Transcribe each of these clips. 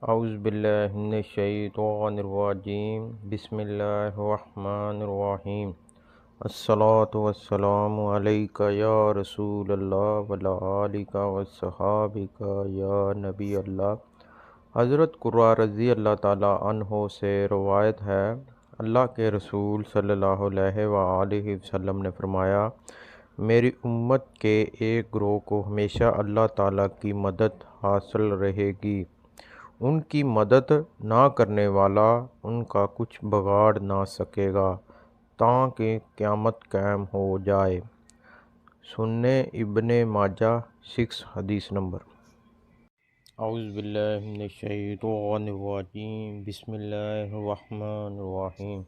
اعوذ باللہ من الشیطان الرجیم بسم اللہ الرحمن الرحیم الصلاۃ والسلام علیک یا رسول اللہ وعلی آلک وصحابک یا نبی اللہ۔ حضرت قرہ رضی اللہ تعالیٰ عنہ سے روایت ہے، اللہ کے رسول صلی اللہ علیہ وآلہ وسلم نے فرمایا، میری امت کے ایک گروہ کو ہمیشہ اللہ تعالیٰ کی مدد حاصل رہے گی، ان کی مدد نہ کرنے والا ان کا کچھ بگاڑ نہ سکے گا تاکہ قیامت قائم ہو جائے۔ سنن ابن ماجہ 6 حدیث نمبر۔ اعوذ باللہ من الشیطان الرجیم بسم اللہ الرحمن الرحیم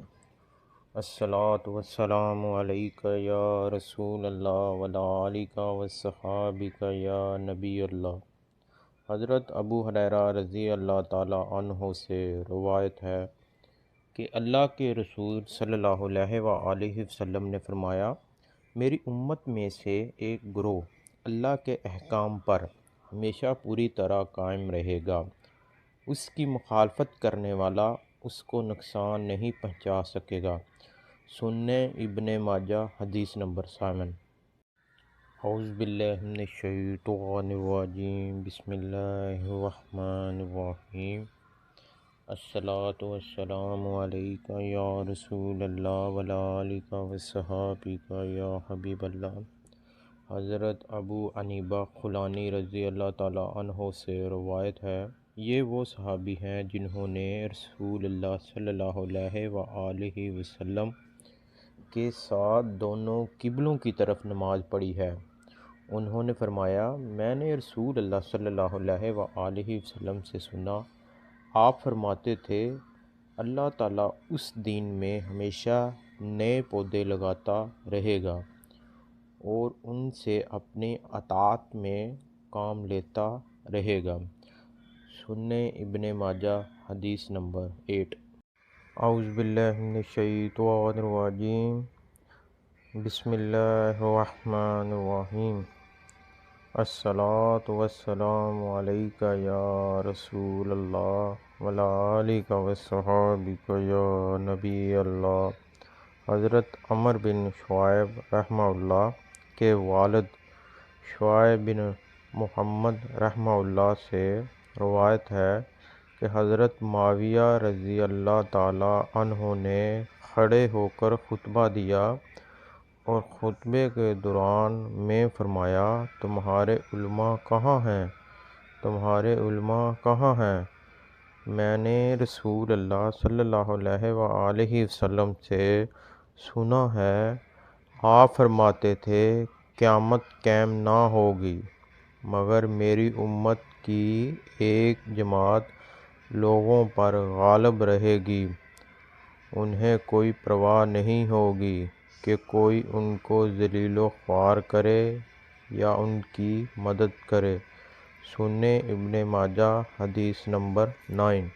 الصلاۃ والسلام علیک یا رسول اللہ وعلی آلک وصحابک یا نبی اللہ۔ حضرت ابو ہریرہ رضی اللہ تعالیٰ عنہ سے روایت ہے کہ اللہ کے رسول صلی اللہ علیہ وآلہ وسلم نے فرمایا، میری امت میں سے ایک گروہ اللہ کے احکام پر ہمیشہ پوری طرح قائم رہے گا، اس کی مخالفت کرنے والا اس کو نقصان نہیں پہنچا سکے گا۔ سنن ابن ماجہ حدیث نمبر 7۔ اعوذ باللہ من الشیطان الرجیم بسم اللہ الرحمن الرحیم الصلاۃ والسلام علیک یا رسول اللہ وعلی آلک وصحابک یا حبیب اللہ۔ حضرت ابو انیبہ خولانی رضی اللہ تعالیٰ عنہ سے روایت ہے، یہ وہ صحابی ہیں جنہوں نے رسول اللہ صلی اللہ علیہ وآلہ وسلم کے ساتھ دونوں قبلوں کی طرف نماز پڑھی ہے۔ انہوں نے فرمایا، میں نے رسول اللہ صلی اللہ علیہ وآلہ وسلم سے سنا، آپ فرماتے تھے، اللہ تعالیٰ اس دین میں ہمیشہ نئے پودے لگاتا رہے گا اور ان سے اپنی اطاعت میں کام لیتا رہے گا۔ سنن ابن ماجہ حدیث نمبر 8۔ اعوذ باللہ من الشیطان الرجیم بسم اللہ الرحمن الرحیم الصلاۃ والسلام علیک یا رسول اللہ وعلی آلک وصحابک یا نبی اللہ۔ حضرت عمر بن شعیب رحمہ اللہ کے والد شعیب بن محمد رحمہ اللہ سے روایت ہے کہ حضرت معاویہ رضی اللہ تعالیٰ عنہ نے کھڑے ہو کر خطبہ دیا اور خطبے کے دوران میں فرمایا، تمہارے علماء کہاں ہیں؟ تمہارے علماء کہاں ہیں؟ میں نے رسول اللہ صلی اللہ علیہ وآلہ وسلم سے سنا ہے، آپ فرماتے تھے، قیامت قائم نہ ہوگی مگر میری امت کی ایک جماعت لوگوں پر غالب رہے گی، انہیں کوئی پرواہ نہیں ہوگی کہ کوئی ان کو ذلیل و خوار کرے یا ان کی مدد کرے۔ سنن ابن ماجہ حدیث نمبر 9۔